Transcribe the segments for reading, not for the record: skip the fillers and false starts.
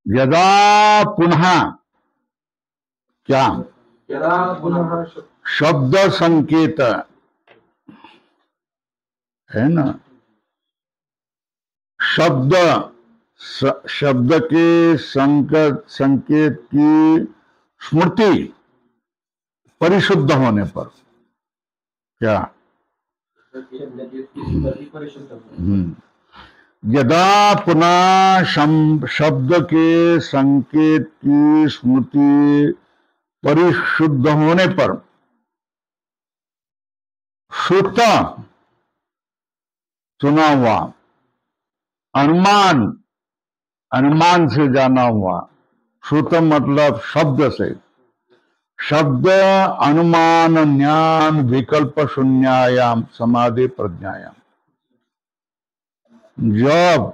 यदा पुनः क्या यदा पुनः शब्द संकेत है ना, शब्द शब्द के संकेत की स्मृति परिशुद्ध होने पर क्या यदा पुनः शब्द के संकेत की स्मृति परिशुद्ध होने पर श्रुत सुना हुआ, अनुमान अनुमान से जाना हुआ, श्रुत मतलब शब्द से, शब्द अनुमान ज्ञान विकल्प शून्यायाम समाधि प्रज्ञायाम, जब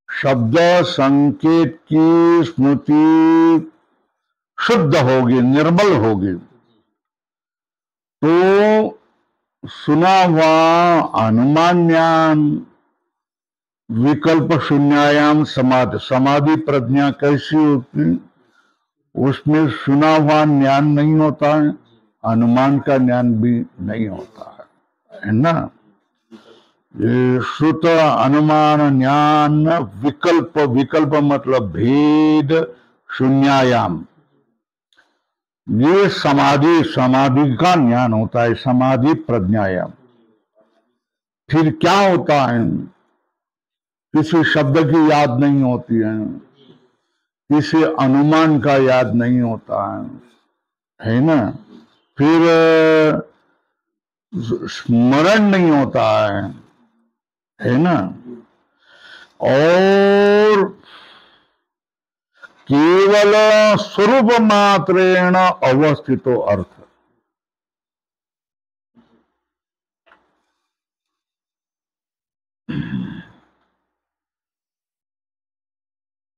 शब्द संकेत की स्मृति शुद्ध होगी, निर्मल होगी, तो सुना हुआ अनुमान ज्ञान विकल्प शून्यायाम समाधि, समाधि प्रज्ञा कैसी होती, उसमें सुना हुआ ज्ञान नहीं होता है, अनुमान का ज्ञान भी नहीं होता है ना। ये श्रुत अनुमान ज्ञान विकल्प, विकल्प मतलब भेद शून्यायाम, ये समाधि, समाधि का ज्ञान होता है, समाधि प्रज्ञायाम। फिर क्या होता है, किसी शब्द की याद नहीं होती है, किसी अनुमान का याद नहीं होता है ना, फिर स्मरण नहीं होता है ना, और केवल स्वरूप मात्रेण अवस्थितो अर्थ।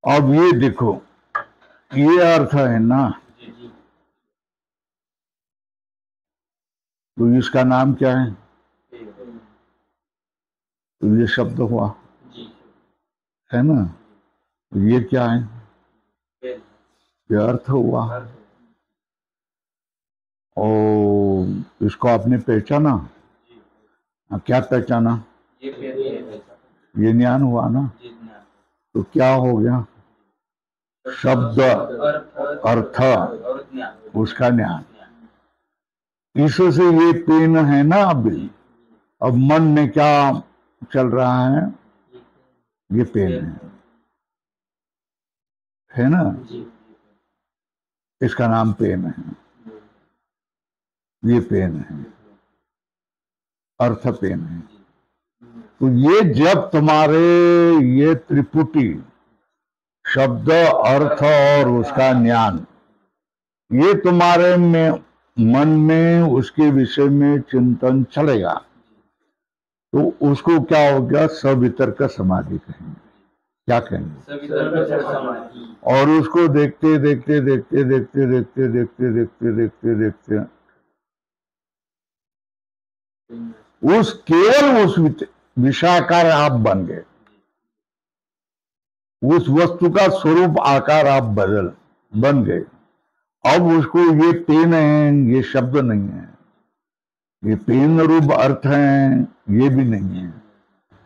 अब ये देखो, ये अर्थ है ना, तो इसका नाम क्या है, तो ये शब्द हुआ है ना, ये क्या है, ये अर्थ हुआ। और इसको आपने पहचाना, क्या पहचाना, ये ज्ञान हुआ ना, तो क्या हो गया, शब्द अर्थ उसका ज्ञान। इससे ये पेन है ना, अभी अब मन में क्या चल रहा है, ये पेन है ना, इसका नाम पेन है, ये पेन है, अर्थ पेन है। तो ये जब तुम्हारे ये त्रिपुटी शब्द अर्थ और उसका ज्ञान, ये तुम्हारे में मन में उसके विषय में चिंतन चलेगा, तो उसको क्या हो गया, सवितर्क समाधि कहेंगे। क्या कहेंगे, और उसको देखते देखते देखते देखते देखते देखते देखते देखते देखते उस केवल उस विषयाकार आप बन गए, उस वस्तु का स्वरूप आकार आप बन गए। अब उसको ये पेन है, ये शब्द नहीं है, ये पेन रूप अर्थ है, ये भी नहीं है,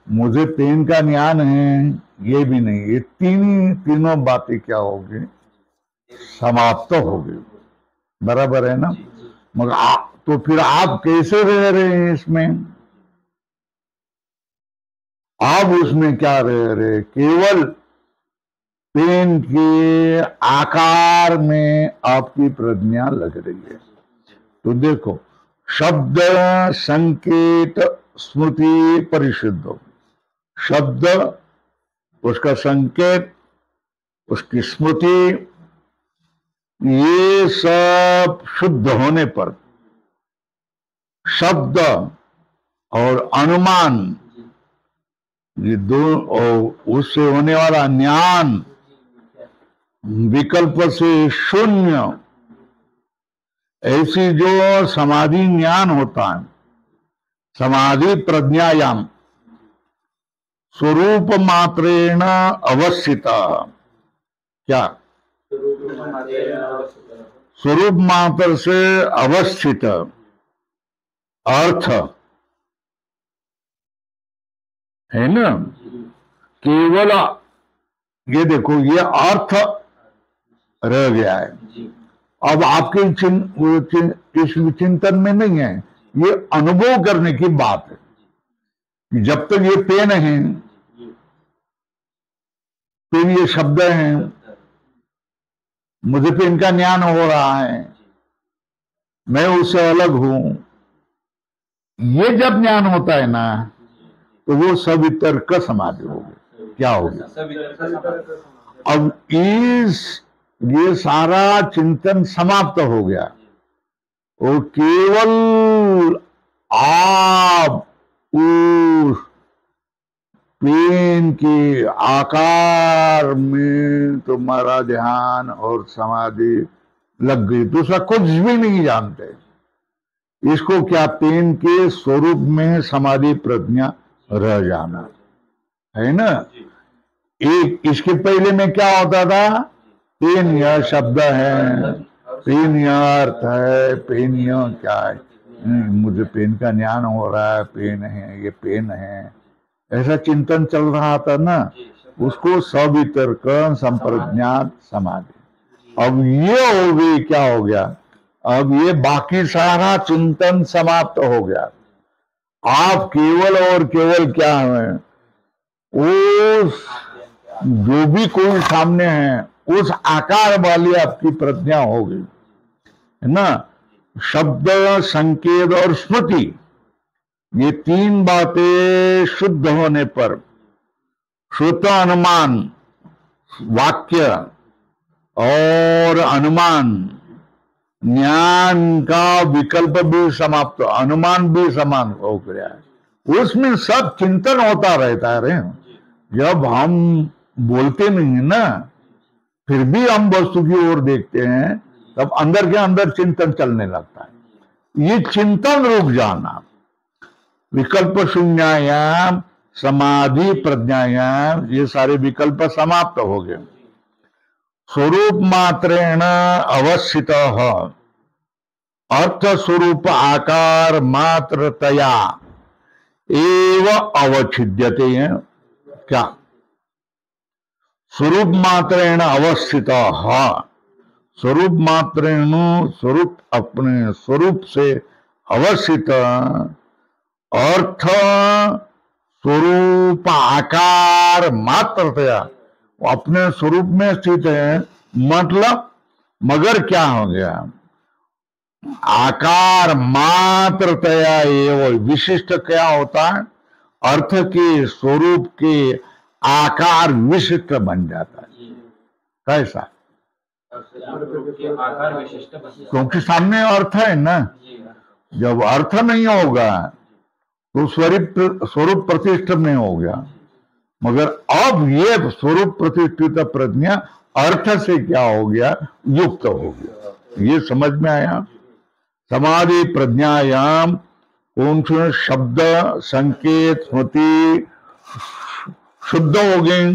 मुझे पेन का ज्ञान है, ये भी नहीं, ये तीनों बातें क्या होगी, समाप्त हो गई। बराबर है ना। मगर तो फिर आप कैसे रह रहे हैं इसमें, आप उसमें क्या रह रहे, केवल पेन के आकार में आपकी प्रज्ञा लग रही है। तो देखो, शब्द संकेत स्मृति परिशुद्ध, शब्द उसका संकेत उसकी स्मृति, ये सब शुद्ध होने पर शब्द और अनुमान, ये दो, और उससे होने वाला ज्ञान विकल्प से शून्य, ऐसी जो समाधि ज्ञान होता है, समाधि प्रज्ञायाम, स्वरूप मात्रेण अवस्थिता, क्या स्वरूप मात्र से अवस्थित अर्थ है ना, केवल ये देखो ये अर्थ रह गया है। अब आपके इस चिंतन में नहीं है, ये अनुभव करने की बात है। जब तक ये पेन है, पेन ये शब्द हैं, मुझे पेन का ज्ञान हो रहा है, मैं उससे अलग हूं, ये जब ज्ञान होता है ना, तो वो सवितर्क समाधि हो गई। क्या हो गया? अब ये सारा चिंतन समाप्त हो गया और केवल आप उस पेन के आकार में तुम्हारा ध्यान और समाधि लग गई, दूसरा कुछ भी नहीं जानते। इसको क्या, पेन के स्वरूप में समाधि प्रज्ञा रह जाना है ना। एक इसके पहले में क्या होता था, पेन यह शब्द है, पेन यह अर्थ है, पेन यह क्या है, मुझे पेन का ज्ञान हो रहा है, पेन है, ये पेन है, ऐसा चिंतन चल रहा था ना, उसको सवितर्क संप्रज्ञात समाधि। अब ये हो गई, क्या हो गया, अब ये बाकी सारा चिंतन समाप्त हो गया। आप केवल और केवल क्या है, उस जो भी कोई सामने है उस आकार वाली आपकी प्रज्ञा होगी, है ना। शब्द, संकेत और स्मृति, ये तीन बातें शुद्ध होने पर श्रुत अनुमान, वाक्य और अनुमान, ज्ञान का विकल्प भी समाप्त, अनुमान भी समान हो गया है। उसमें सब चिंतन होता रहता है। जब हम बोलते नहीं है ना, फिर भी हम वस्तु की ओर देखते हैं, तब अंदर के अंदर चिंतन चलने लगता है। ये चिंतन रुक जाना, विकल्प शून्यायाम समाधि प्रज्ञायाम, ये सारे विकल्प समाप्त हो गए। स्वरूप मात्रेण अवस्थित अर्थ स्वरूप आकार मात्रतया एव अवच्छिद्यते। क्या, स्वरूप मात्रेण अवस्थित, स्वरूप मात्रेण, स्वरूप अपने स्वरूप से अवस्थित अर्थ स्वरूप आकार मात्रतया, अपने स्वरूप में स्थित है, मतलब मगर क्या हो गया, आकार मात्रतया एवं, विशिष्ट क्या होता है, अर्थ के स्वरूप के आकार विशिष्ट बन जाता है। कैसा, आकार विशिष्ट, क्योंकि सामने अर्थ है ना। जब अर्थ नहीं होगा तो स्वरूप प्रतिष्ठित नहीं हो गया, मगर अब ये स्वरूप प्रतिष्ठित प्रज्ञा अर्थ से क्या हो गया, युक्त हो गया। ये समझ में आया। समाधि प्रज्ञायाम कौन से शब्द, संकेत, स्मृति शुद्ध हो गए,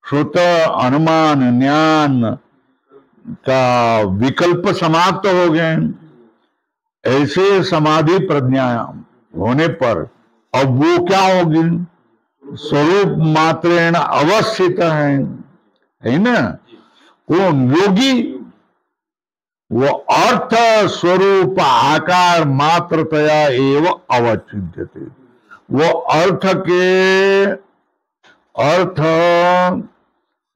श्रुत, अनुमान, ज्ञान का विकल्प समाप्त हो गए। ऐसे समाधि प्रज्ञायाम होने पर अब वो क्या होगी, स्वरूप मात्रेण अवस्थित है ना। कौन, योगी, वो अर्थ स्वरूप आकार मात्रतया एवं अवच्छिद्यते, वो अर्थ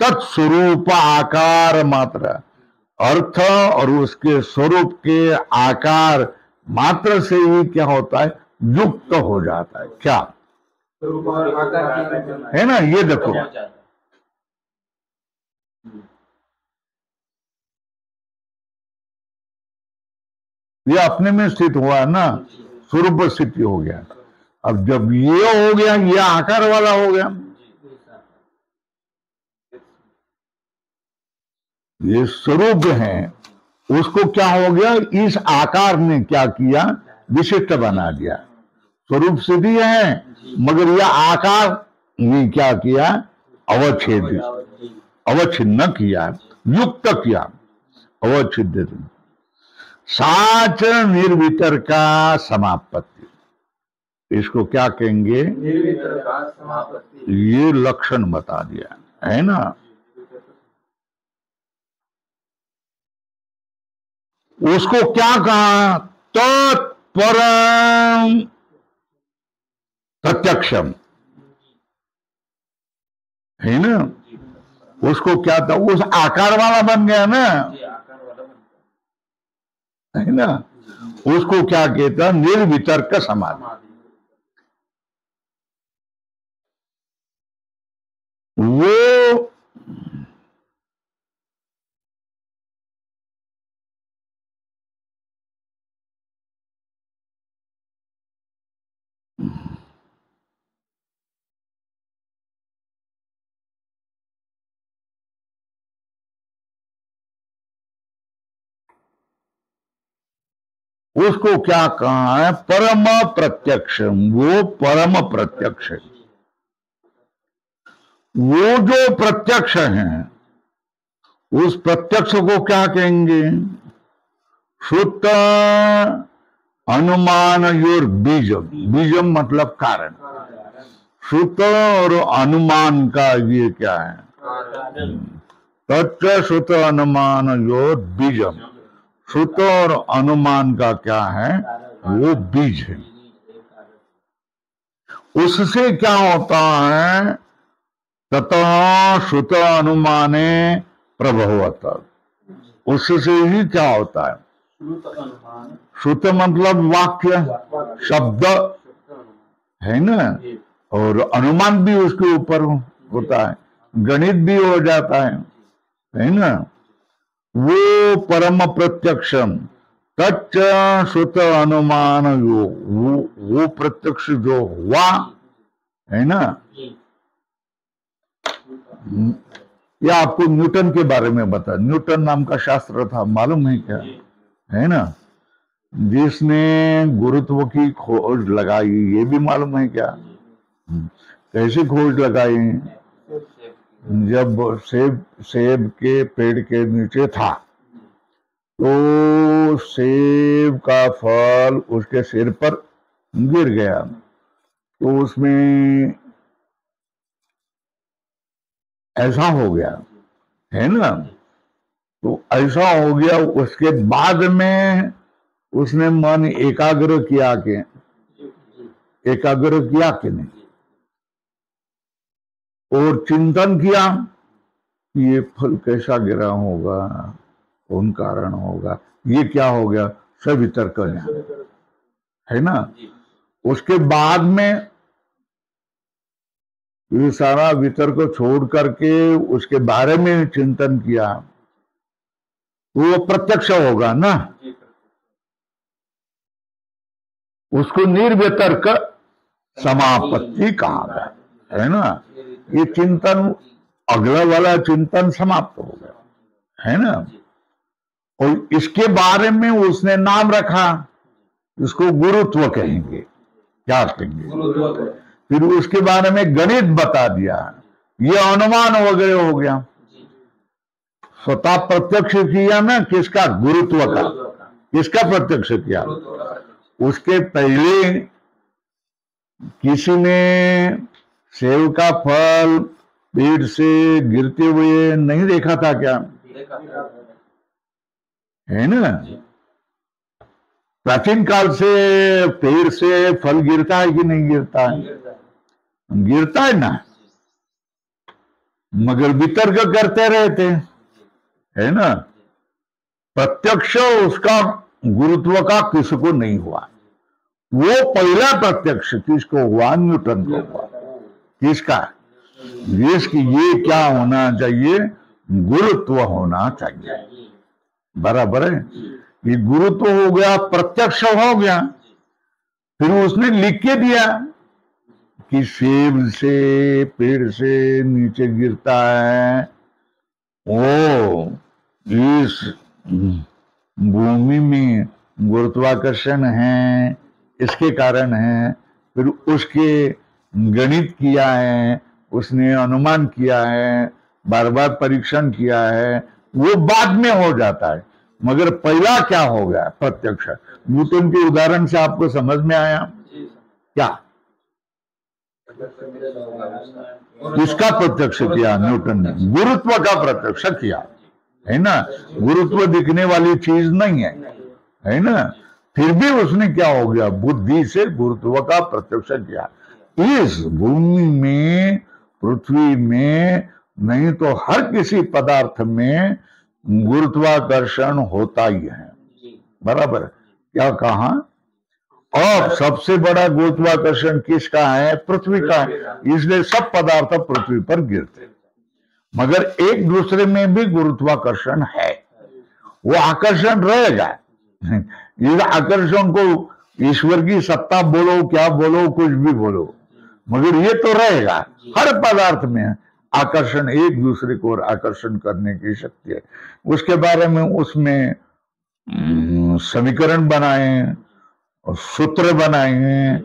तत्स्वरूप आकार मात्र, अर्थ और उसके स्वरूप के आकार मात्र से ही क्या होता है, युक्त हो जाता है। क्या है ना, ये देखो, ये अपने में स्थित हुआ ना, स्वरूप स्थिति हो गया। अब जब ये हो गया, ये आकार वाला हो गया, ये स्वरूप है, उसको क्या हो गया, इस आकार ने क्या किया, विशिष्ट बना दिया। स्वरूप सिद्धि है, मगर यह आकार ये क्या किया? अवच्छेद, अवच्छिन्न किया, युक्त किया, अवच्छिन्न। साच निर्वितर का समापत्ति, इसको क्या कहेंगे? निर्वितर का समापत्ति। ये लक्षण बता दिया है ना। उसको क्या कहा? तत्परम प्रत्यक्षम, है ना। उसको क्या था? उस आकार वाला बन गया ना, है ना। उसको क्या कहता? निर्वितर्क समाधि। वो उसको क्या कहा है? परम प्रत्यक्ष। वो परम प्रत्यक्ष है। वो जो प्रत्यक्ष है, उस प्रत्यक्ष को क्या कहेंगे? शुद्ध अनुमान योर बीजम, बीजम मतलब कारण। शुद्ध और अनुमान का ये क्या है? तच्च शुद्ध अनुमान योर बीजम। श्रुत और अनुमान का क्या है? वो बीज है। उससे क्या होता है? ततः श्रुत अनुमाने प्रभवत। उससे ही क्या होता है? श्रुत मतलब वाक्य, शब्द, है ना। और अनुमान भी उसके ऊपर होता है, गणित भी हो जाता है ना। वो परम प्रत्यक्षम तच्च श्रुत अनुमान योग, वो प्रत्यक्ष जो हुआ है ना। ये आपको न्यूटन के बारे में बता। न्यूटन नाम का शास्त्र था, मालूम है क्या? है ना। जिसने गुरुत्व की खोज लगाई, ये भी मालूम है क्या? कैसे खोज लगाई? जब सेब के पेड़ के नीचे था, तो सेब का फल उसके सिर पर गिर गया, तो उसमें ऐसा हो गया, है ना। तो ऐसा हो गया। उसके बाद में उसने मन एकाग्र किया कि नहीं, और चिंतन किया कि ये फल कैसा गिरा होगा, कौन कारण होगा, ये क्या हो गया, सब वितर्क है ना। उसके बाद में ये सारा वितर्क छोड़ करके उसके बारे में चिंतन किया, वो प्रत्यक्ष होगा ना। उसको निर्वितर्क समापत्ति कहा गया, है ना। ये चिंतन, अगला वाला चिंतन समाप्त हो गया, है ना। और इसके बारे में उसने नाम रखा, इसको गुरुत्व कहेंगे। क्या कहेंगे? फिर उसके बारे में गणित बता दिया, ये अनुमान वगैरह हो गया। स्वतः प्रत्यक्ष किया ना, किसका? गुरुत्व का। किसका प्रत्यक्ष किया? उसके पहले किसी ने सेब का फल पेड़ से गिरते हुए नहीं देखा था क्या? है ना। प्राचीन काल से पेड़ से फल गिरता है कि नहीं गिरता है? गिरता है ना, मगर वितर्क करते रहते, है ना। प्रत्यक्ष उसका गुरुत्व का किसको नहीं हुआ। वो पहला प्रत्यक्ष किसको हुआ? न्यूटन को हुआ। किसका? जिसकी ये क्या होना चाहिए? गुरुत्व होना चाहिए। बराबर है। ये गुरुत्व हो गया, प्रत्यक्ष हो गया। फिर उसने लिख के दिया कि सेब से पेड़ से नीचे गिरता है, वो इस भूमि में गुरुत्वाकर्षण है, इसके कारण है। फिर उसके गणित किया है, उसने अनुमान किया है, बार बार परीक्षण किया है, वो बाद में हो जाता है। मगर पहला क्या हो गया? प्रत्यक्ष। न्यूटन के उदाहरण से आपको समझ में आया क्या? किसका प्रत्यक्ष किया न्यूटन ने? गुरुत्व का प्रत्यक्ष किया, है ना। गुरुत्व दिखने वाली चीज नहीं है ना। फिर भी उसने क्या हो गया? बुद्धि से गुरुत्व का प्रत्यक्ष किया। इस भूमि में, पृथ्वी में, नहीं तो हर किसी पदार्थ में गुरुत्वाकर्षण होता ही है, बराबर। क्या कहा? और सबसे बड़ा गुरुत्वाकर्षण किसका है? पृथ्वी का है। इसलिए सब पदार्थ पृथ्वी पर गिरते, मगर एक दूसरे में भी गुरुत्वाकर्षण है। वो आकर्षण रहेगा। इस आकर्षण को ईश्वर की सत्ता बोलो, क्या बोलो, कुछ भी बोलो, मगर ये तो रहेगा। हर पदार्थ में आकर्षण, एक दूसरे को आकर्षण करने की शक्ति है। उसके बारे में उसमें समीकरण बनाए, सूत्र बनाए,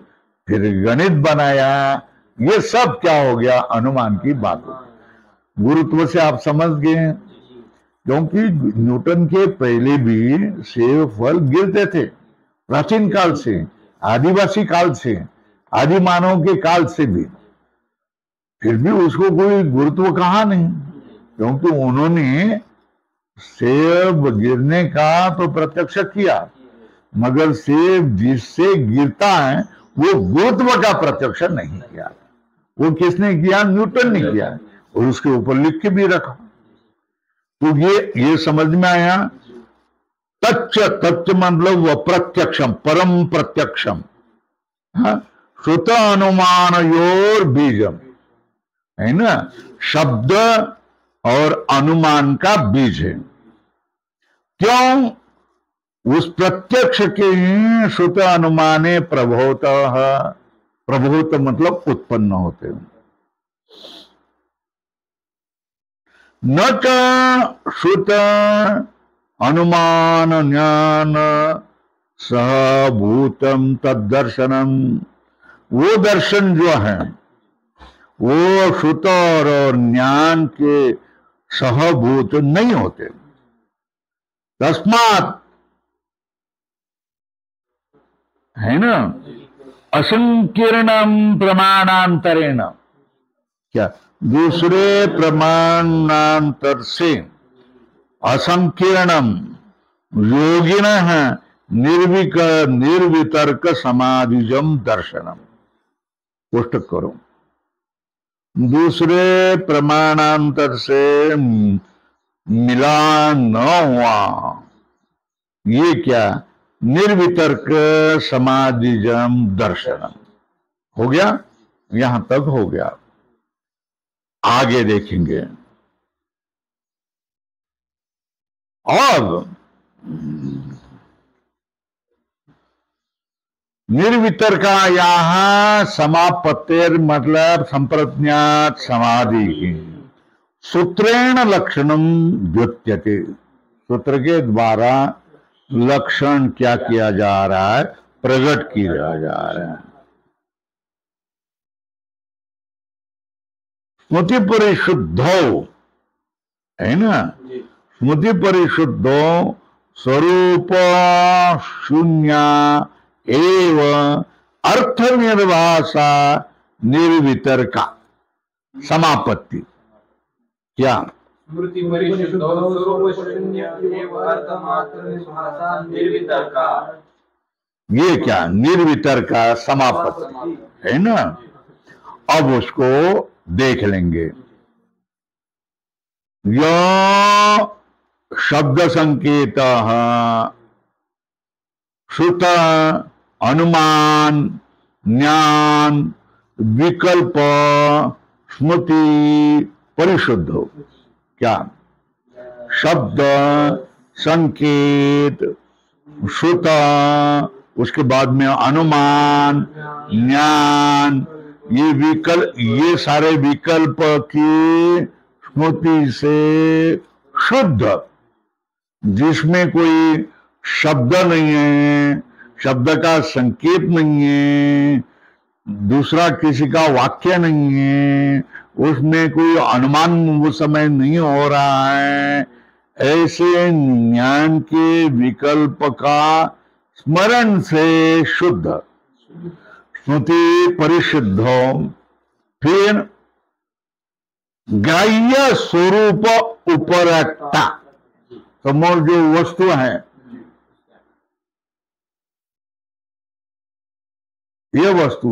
फिर गणित बनाया। ये सब क्या हो गया? अनुमान की बात हो गई। गुरुत्व से आप समझ गए, क्योंकि न्यूटन के पहले भी सेब फल गिरते थे, प्राचीन काल से, आदिवासी काल से, आदि मानव के काल से भी। फिर भी उसको कोई गुरुत्व कहा नहीं, क्योंकि उन्होंने सेब गिरने का तो प्रत्यक्ष किया, मगर सेब जिससे गिरता है वो गुरुत्व का प्रत्यक्ष नहीं किया। वो किसने किया? न्यूटन ने किया, और उसके ऊपर लिख के भी रखा। तो ये समझ में आया। तच्च, तच्च मतलब वह प्रत्यक्षम, परम प्रत्यक्षम, श्रुत अनुमानयोर बीजम, है ना। शब्द और अनुमान का बीज है। क्यों? उस प्रत्यक्ष के श्रुत अनुमाने प्रभूत, प्रभूत मतलब उत्पन्न होते हैं। न च श्रुत अनुमान ज्ञान सहभूतम तदर्शनम, वो दर्शन जो है वो श्रुत और ज्ञान के सहभूत नहीं होते। तस्मात्, है ना, असंकीर्णम प्रमाणांतरेण, क्या? दूसरे प्रमाणांतर से असंकीर्णम योगिनः निर्वितर्क समाधिजम दर्शनम। पुस्तक करो। दूसरे प्रमाणांतर से मिला न हुआ, ये क्या? निर्वितर्क समाधिजम दर्शनम। हो गया? यहां तक हो गया। आगे देखेंगे। अब निर्वितर्का यहां समापत्तिर मतलब संप्रज्ञात समाधि की सूत्रेण लक्षणम द्योत्यते। सूत्र के द्वारा लक्षण क्या किया जा रहा है? प्रकट किया जा रहा है। स्मृति परिशुद्धो, है ना, स्मृति परिशुद्धो स्वरूप शून्य एव अर्थ निर्वासा निर्वितर्का समापत्ति। क्या? स्मृति परिशुद्धो स्वरूप शून्य एव अर्थमात्र निर्वासा निर्वितर्का। ये क्या? निर्वितर्का समापत्ति, है ना। अब उसको देख लेंगे। यो शब्द संकेत श्रुत अनुमान ज्ञान विकल्प स्मृति परिशुद्ध हो। क्या? शब्द संकेत श्रुत, उसके बाद में अनुमान ज्ञान, ये विकल्प, ये सारे विकल्प की स्मृति से शुद्ध, जिसमें कोई शब्द नहीं है, शब्द का संकेत नहीं है, दूसरा किसी का वाक्य नहीं है, उसमें कोई अनुमान उस समय नहीं हो रहा है, ऐसे ज्ञान के विकल्प का स्मरण से शुद्ध स्मृति परिशुद्ध, फिर ग्राह्य स्वरूप उपरक्ता, समोर जो वस्तु है, ये वस्तु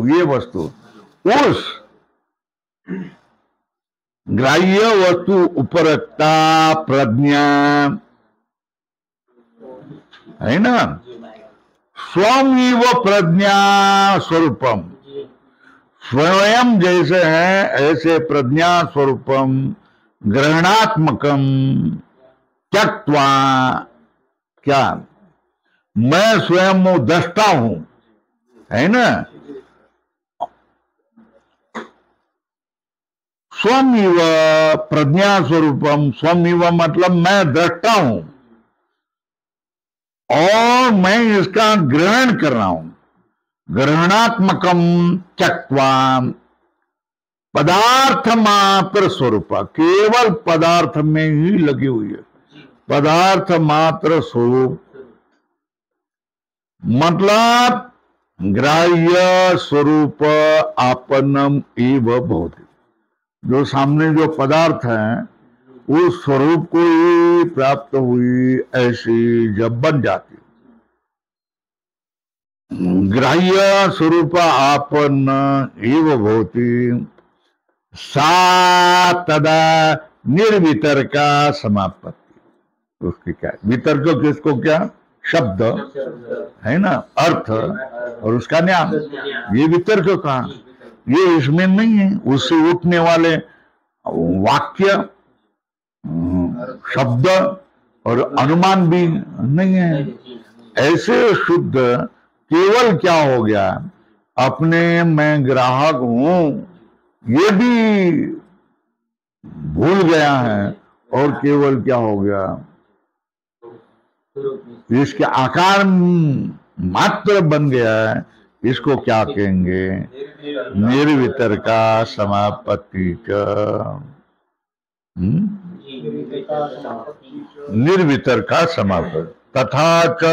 उस ग्राह्य वस्तु उपरक्ता प्रज्ञा है ना, स्वयं प्रज्ञा स्वरूपम, स्वयं जैसे है ऐसे प्रज्ञा स्वरूपम ग्रहणात्मकम त्यक्त्वा, क्या मैं स्वयं दृष्टा हूं, है ना, स्वयं प्रज्ञा स्वरूपम, स्वयं मतलब मैं दृष्टा हूं और मैं इसका ग्रहण कर रहा हूं, ग्रहणात्मकम त्यक्त्वा पदार्थ मात्र स्वरूप, केवल पदार्थ में ही लगी हुई है, पदार्थ मात्र स्वरूप मतलब ग्राह्य स्वरूप आपन्नम एव भवति, जो सामने जो पदार्थ है उस स्वरूप को ही प्राप्त हुई ऐसी जब बन जाती, ग्राह्य स्वरूप आपन्न एव भवति, सा तदा निर्वितर्का समापत्ति। उसकी क्या वितर्क, किसको क्या शब्द है ना, अर्थ और उसका ज्ञान, ये वितर्क का, ये इसमें नहीं है, उससे उठने वाले वाक्य शब्द और अनुमान भी नहीं है। ऐसे शुद्ध केवल क्या हो गया, अपने मैं ग्राहक हूं ये भी भूल गया है और केवल क्या हो गया, इसके आकार मात्र बन गया है, इसको क्या कहेंगे, निर्वितर्का समापत्ति च, निर्वितर्का समापत्ति, तथा च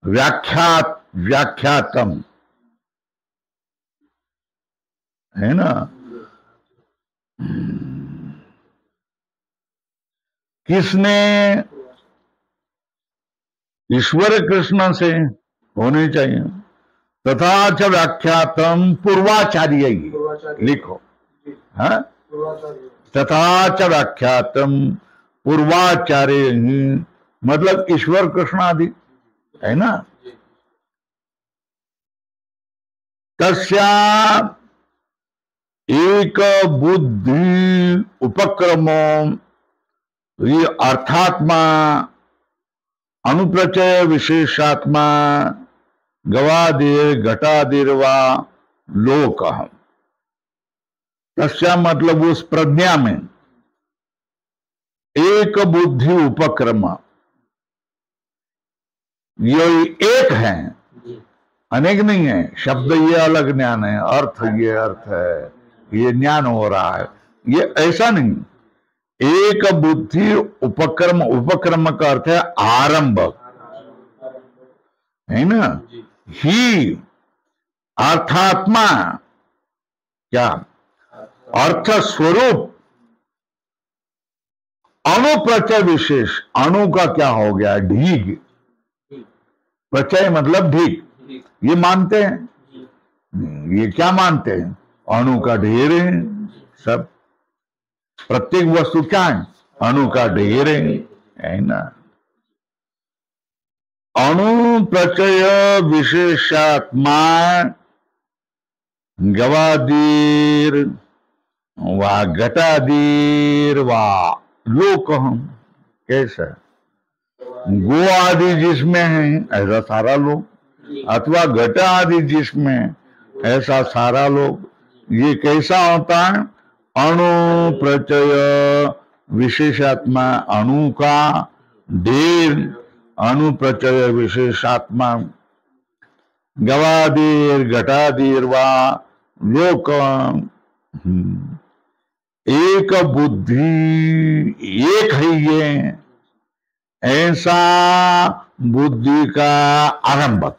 व्याख्यातम है ना, किसने, ईश्वर कृष्ण से होने चाहिए, तथा च व्याख्यातम पूर्वाचार्य, लिखो हाँ, तथा च व्याख्यातम पूर्वाचार्य मतलब ईश्वर कृष्ण आदि है ना, तस्या एक बुद्धि उपक्रमो, ये अर्थात्मा अनुप्रचय विशेषात्मा गवादिर घटादिर्वा लोक, तस्या मतलब उस प्रज्ञा में एक बुद्धि उपक्रम, ये एक है, अनेक नहीं है, शब्द ये अलग ज्ञान है, अर्थ ये अर्थ है, ये ज्ञान हो रहा है, ये ऐसा नहीं, एक बुद्धि उपक्रम, उपक्रम का अर्थ है आरंभ है ना, ही अर्थात्मा क्या अर्थ स्वरूप, अनुप्रचय विशेष, अणु का क्या हो गया ढीग, प्रचय मतलब ढीग, ये मानते हैं, ये क्या मानते हैं, अणु का ढेर है, सब प्रत्येक वस्तु क्या है, अणु का ढेर है ना, अणु प्रचय विशेषात्मा गवादीर वा घटादीर वा लोक, हम कैसा गो आदि जिसमें है ऐसा सारा लोग, अथवा घटा आदि जिसमें ऐसा सारा लोग, ये कैसा होता है, अणु प्रचय विशेषात्मा, अणु का ढेर, अणु प्रचय विशेषात्मा गवादीर घटादीर वा लोक, एक बुद्धि एक है ये, ऐसा बुद्धि का आरंभक,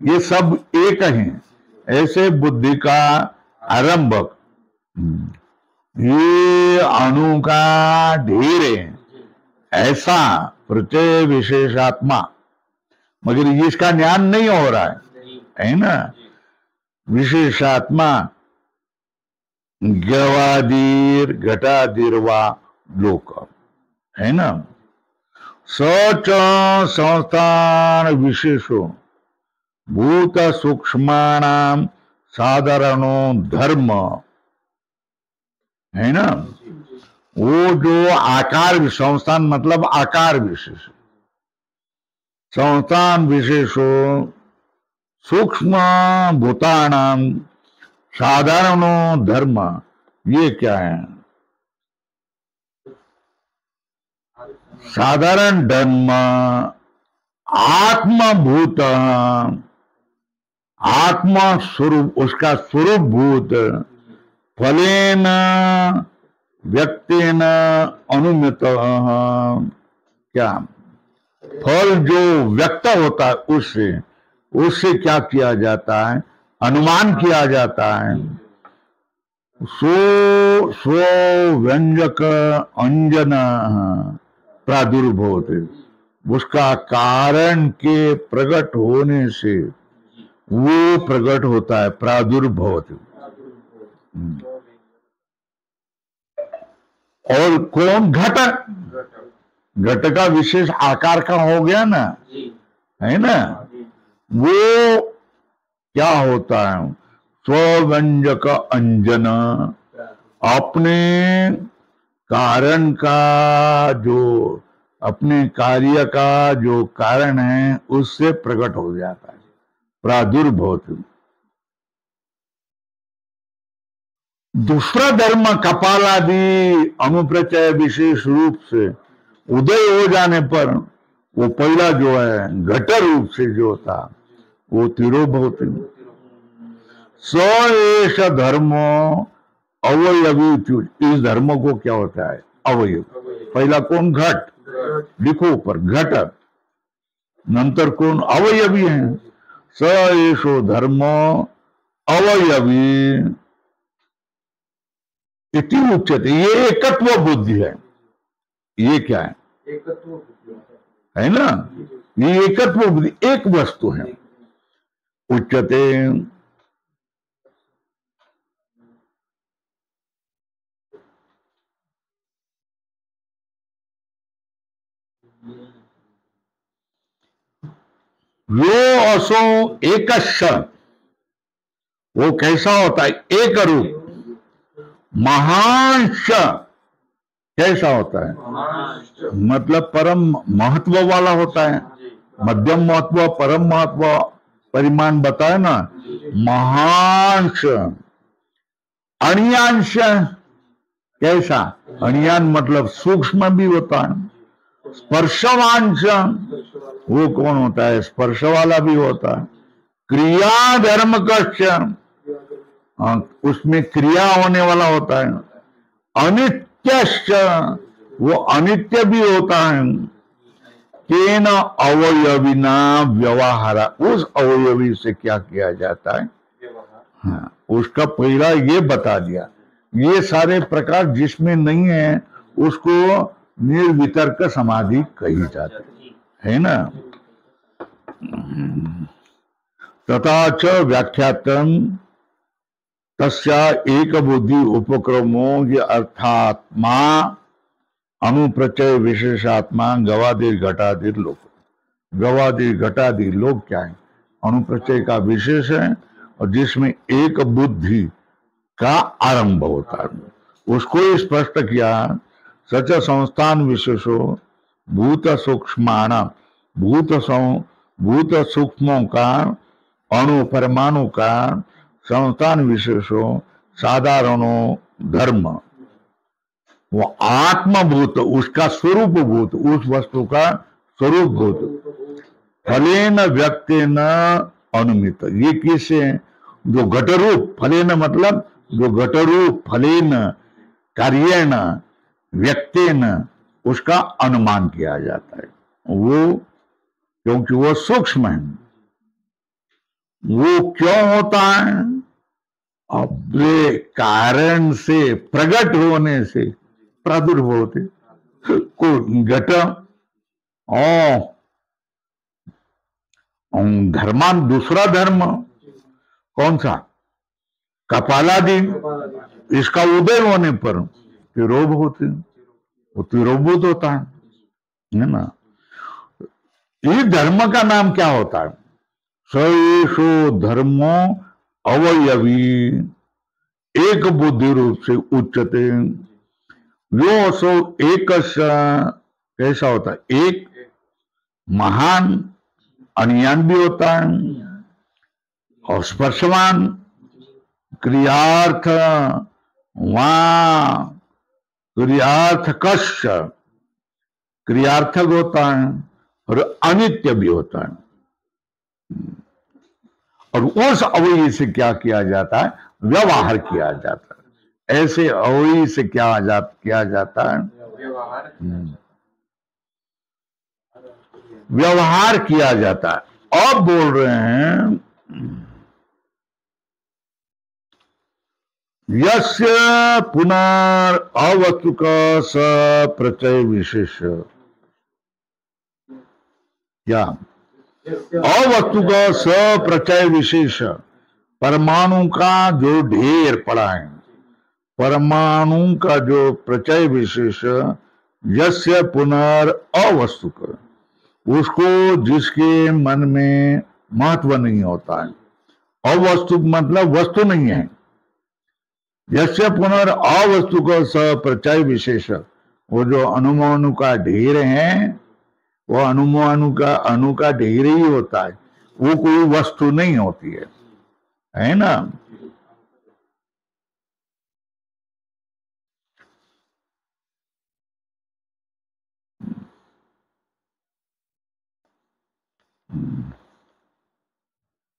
ये सब एक हैं, ऐसे बुद्धि का आरंभक ये अणु का ढेर है, ऐसा प्रत्यय विशेषात्मा, मगर इसका ज्ञान नहीं हो रहा है ना। विशेषात्मा गवादीर घटादीर वा लोक है ना। सच संस्थान विशेषो भूत सूक्ष्माणाम साधारणो धर्म है ना। वो जो आकार, संस्थान मतलब आकार विशेष, संस्थान विशेषो सूक्ष्म भूतानाम साधारणो धर्म, ये क्या है? साधारण धर्म आत्मभूत, आत्मा स्वरूप, उसका स्वरूप भूत, फलेन व्यक्तेन अनुमित, क्या फल जो व्यक्त होता है उससे, उससे क्या किया जाता है? अनुमान किया जाता है। स्व व्यंजक अंजन प्रादुर्भूत, उसका कारण के प्रकट होने से वो प्रकट होता है, प्रादुर्भूत। और कौन? घट, घट का विशेष आकार का हो गया ना, है ना। वो क्या होता है? स्वव्यंजक अंजन, अपने कारण का जो, अपने कार्य का जो कारण है उससे प्रकट हो जाता है, प्रादुर्भूत। दूसरा धर्म कपालादि अनुप्रचय विशेष रूप से उदय हो जाने पर, वो पहला जो है घट रूप से जो था वो तिरोभूत। स एष धर्मो अवयवी, इस धर्म को क्या होता है? अवयव। पहला कौन? घट, लिखो ऊपर घट, नंतर कौन? अवयवी है। स एषो धर्मो अवयवी इति उच्यते, ये एकत्व बुद्धि है। ये क्या है? है ना, ये एकत्व बुद्धि, एक वस्तु है। उच्यते यो असो एकश्च, वो कैसा होता है? एक रूप। महांश कैसा होता है? मतलब परम महत्व वाला होता है, मध्यम महत्व, परम महत्व, परिमाण बताए ना। महांश। अणियांश कैसा? अणियान मतलब सूक्ष्म भी होता है। स्पर्शवांश, वो कौन होता है? स्पर्श वाला भी होता है। क्रिया धर्म कश्च, उसमें क्रिया होने वाला होता है। अनित्यश्च, वो अनित्य भी होता है। केन अवयविना व्यवहार, उस अवयवी से क्या किया जाता है? हाँ, उसका पहला ये बता दिया। ये सारे प्रकार जिसमें नहीं है उसको निर्वितर्क समाधि कही जाती है ना। तथा च व्याख्यातम तस्या एक बुद्धि उपक्रमो, ये अर्थात्मा अनुप्रचय विशेषात्मा गवादिर घटादिर लोक। गवादिर घटादिर लोक क्या है? अनुप्रचय का विशेष है, और जिसमें एक बुद्धि का आरंभ होता है, उसको स्पष्ट किया। सच संस्थान विशेषो भूत सूक्ष्माण, भूत सूक्ष्मों का, अणु परमाणु का संस्थान विशेषो साधारणो धर्म, वो आत्मभूत, उसका स्वरूप भूत, उस वस्तु का स्वरूप भूत। फलेन व्यक्तेन अनुमित, ये किसे? जो घट रूप, फलेन मतलब जो घटरूप फलेन कार्येण व्यक्तेन उसका अनुमान किया जाता है। वो क्योंकि वो सूक्ष्म है। वो क्यों होता है? अपने कारण से, प्रकट होने से प्रादुर्भाव होते। को घट धर्मान, दूसरा धर्म कौन सा? कपालादि। इसका उदय होने पर तिरोभ होते, वो तिरोभूत होता है ना। इस धर्म का नाम क्या होता है? सएषो धर्मो अवयवी एक बुद्धि रूप से उच्चते। यो सो एक कैसा होता है? एक महान अनियान भी होता है और स्पर्शवान क्रियार्थ वहां क्रियार्थ कश्च क्रियार्थक होता है और अनित्य भी होता है। और उस अवयवी से क्या किया जाता है? व्यवहार किया जाता है। ऐसे अवयवी से किया जाता है व्यवहार किया जाता है। अब बोल रहे हैं यस्य पुनर् अवस्तुक स प्रत्यय विशेष। क्या? अवस्तुक स प्रत्यय विशेष, परमाणु का जो ढेर पड़ा है, परमाणु का जो प्रत्यय विशेष, यस्य पुनर् अवस्तुक, उसको जिसके मन में महत्व नहीं होता है। अवस्तुक मतलब वस्तु नहीं है। यस्य पुनर् अवस्तुक स प्रत्यय विशेष, वो जो अनुमानु का ढेर है, वो अनुमानु का अणु का ढेर ही होता है, वो कोई वस्तु नहीं होती है ना।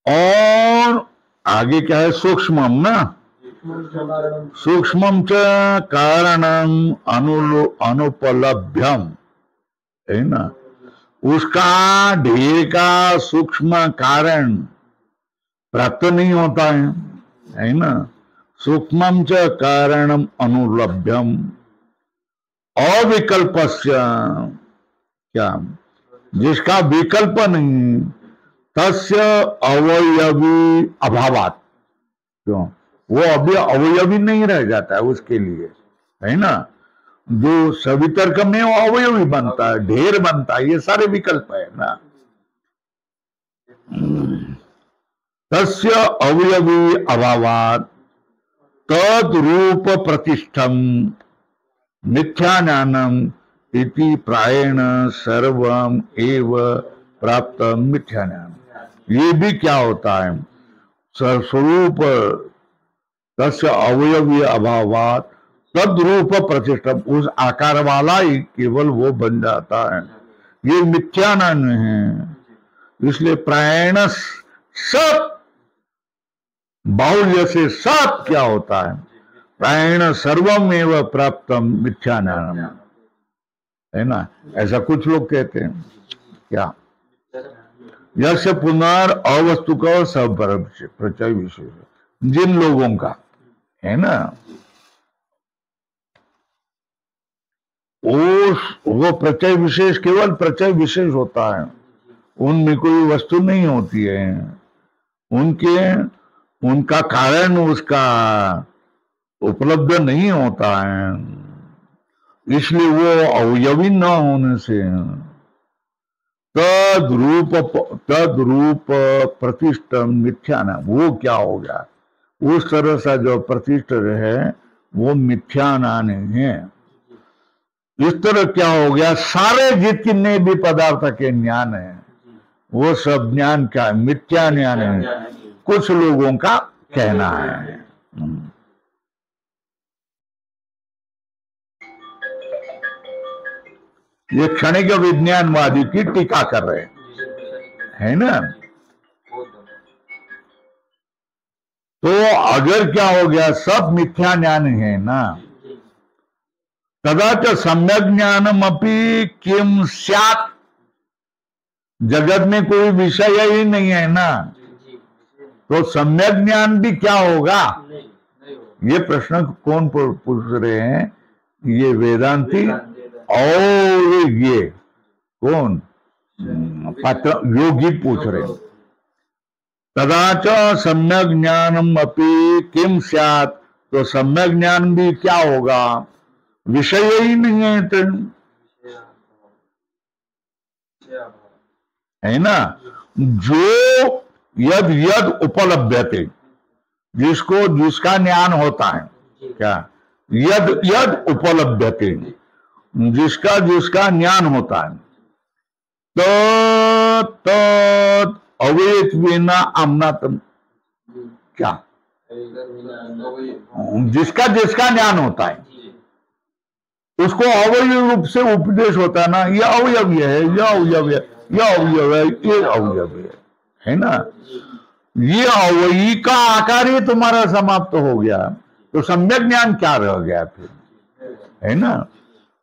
और आगे क्या है? सूक्ष्मम ना, सूक्ष्मम च कारणम अनुपलभ्यम, है ना। उसका ढेर का सूक्ष्म कारण प्राप्त नहीं होता है ना। सूक्ष्मम च कारणम अनुलभ्यम अविकल्पस्य, क्या? जिसका विकल्प नहीं, तस्य अवयवी अभावात, क्यों? वो अभी अवयवी नहीं रह जाता है उसके लिए, है ना। जो सवितर्क में वो अवयवी बनता है, ढेर बनता है, ये सारे विकल्प है ना। तस्य अवयवी अभावात तद रूप प्रतिष्ठम मिथ्याज्ञानम इति प्रायेण सर्वम एव प्राप्त मिथ्याज्ञान। ये भी क्या होता है? स्वरूप तस्य अवयवी अभावात तद रूप प्रतिष्ठा, उस आकार वाला ही केवल वो बन जाता है। ये मिथ्याज्ञान है। इसलिए प्रायण सब बाहुल्य से सब क्या होता है? प्रायण सर्वम एव प्राप्तम मिथ्याज्ञानम, है ना। ऐसा कुछ लोग कहते हैं। क्या? यस्य पुनर् अवस्तुक सब प्रत्यय विशेष, जिन लोगों का है ना, वो प्रत्यय विशेष केवल प्रत्यय विशेष होता है, उनमें कोई वस्तु नहीं होती है। उनका कारण उसका उपलब्ध नहीं होता है, इसलिए वो अवयवी न होने से तद रूप प्रतिष्ठ मिथ्याना, वो क्या हो गया? उस तरह से जो प्रतिष्ठ है वो मिथ्यानान है। इस तरह क्या हो गया? सारे जितने भी पदार्थ के ज्ञान है वो सब ज्ञान क्या? मिथ्या ज्ञान है, कुछ लोगों का कहना है। ये क्षणिक विज्ञानवादी की टीका कर रहे हैं, है ना। तो अगर क्या हो गया, सब मिथ्या ज्ञान है ना, तदा च सम्यक ज्ञानम अपि किम स्यात्, जगत में कोई विषय ही नहीं है ना, तो सम्यक ज्ञान भी क्या होगा? ये प्रश्न कौन पूछ रहे हैं? ये वेदांती और ये कौन पात्र योगी पूछ रहे हैं। तदा च सम्यक ज्ञानम अपि किम स्यात्, तो सम्यक ज्ञान भी क्या होगा? विषय ही नहीं है तो, है ना। जो यद यद उपलभ्यते, जिसको जिसका ज्ञान होता है, क्या यद यद उपलभ्यते, जिसका जिसका ज्ञान होता है, तो अवयत्वेना अमनातम, क्या जिसका जिसका ज्ञान होता है उसको अवयव रूप से उपदेश होता है ना, यह अवयव्य है, यह अवयव्य, यह अवयव है, ये अवयव्य है ना। ये अवयवी का आकार ही तुम्हारा समाप्त हो गया, तो सम्यक ज्ञान क्या रह गया फिर, है ना।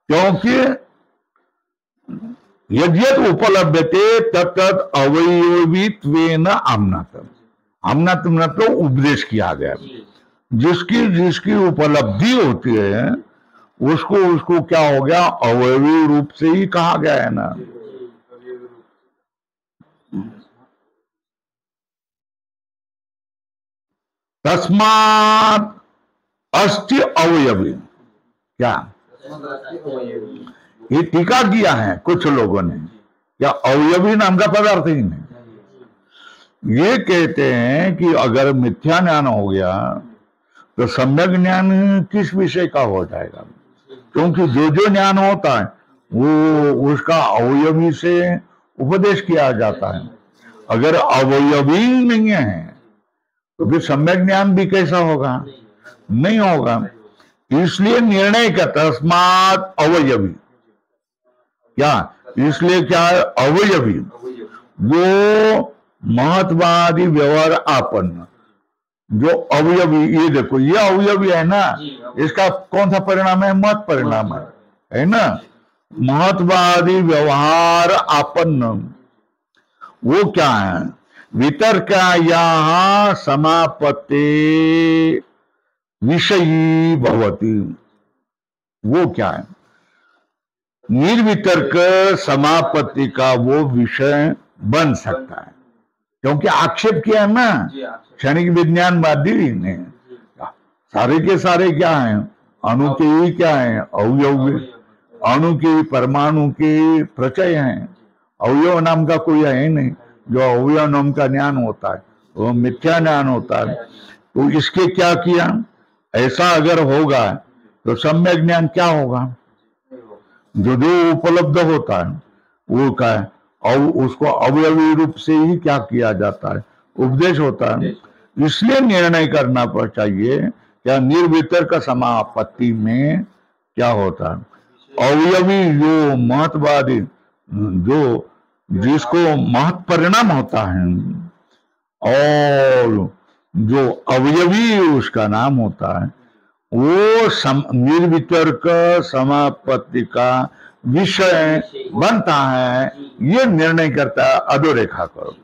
क्योंकि यद्यत उपलब्धते तत्त अवयवित्वेन आम्नातम, आम्नातम मतलब उपदेश किया गया। जिसकी जिसकी उपलब्धि होती है उसको उसको क्या हो गया? अवयवी रूप से ही कहा गया है ना। तस्मात् अस्ति अवयवी, क्या ये टीका किया है कुछ लोगों ने, क्या अवयवी नाम का पदार्थ ही नहीं। ये कहते हैं कि अगर मिथ्या ज्ञान हो गया तो सम्यक ज्ञान किस विषय का हो जाएगा? क्योंकि जो जो ज्ञान होता है वो उसका अवयवी से उपदेश किया जाता है। अगर अवयवी नहीं है तो फिर सम्यक ज्ञान भी कैसा होगा? नहीं होगा। इसलिए निर्णय का तस्मात् अवयवी, क्या इसलिए क्या है? अवयवी, वो महत्वादी व्यवहार आपन्न, जो अवयवी, ये देखो ये अवयवी है ना, इसका कौन सा परिणाम है? महत् परिणाम है ना। महत्वादी व्यवहार आपन्न वो क्या है? वितर्काया समापत्ति विषयी भवति, वो क्या है? निर्वितर्क समापत्ति का वो विषय बन सकता है, क्योंकि आक्षेप किया ना क्षणिक विज्ञानवादी ने, सारे के सारे क्या है? अणु के ही क्या है? अवयव, अणु के परमाणु के प्रचय हैं, अवयव नाम का कोई है नहीं। जो अवयव नाम का ज्ञान होता है वो मिथ्या ज्ञान होता है। तो इसके क्या किया? ऐसा अगर होगा तो सम्यक ज्ञान क्या होगा? जो जो उपलब्ध होता है वो क्या है? और उसको अवयवी रूप से ही क्या किया जाता है? उपदेश होता है। इसलिए निर्णय करना चाहिए क्या निर्वितर्क समापत्ति में क्या होता है? अवयवी जो महत्वादी, जो जिसको महत् परिणाम होता है, और जो अवयवी उसका नाम होता है, वो निर्वितर्क समापत्ति का विषय बनता है। ये निर्णय करता है अधोरेखा करो।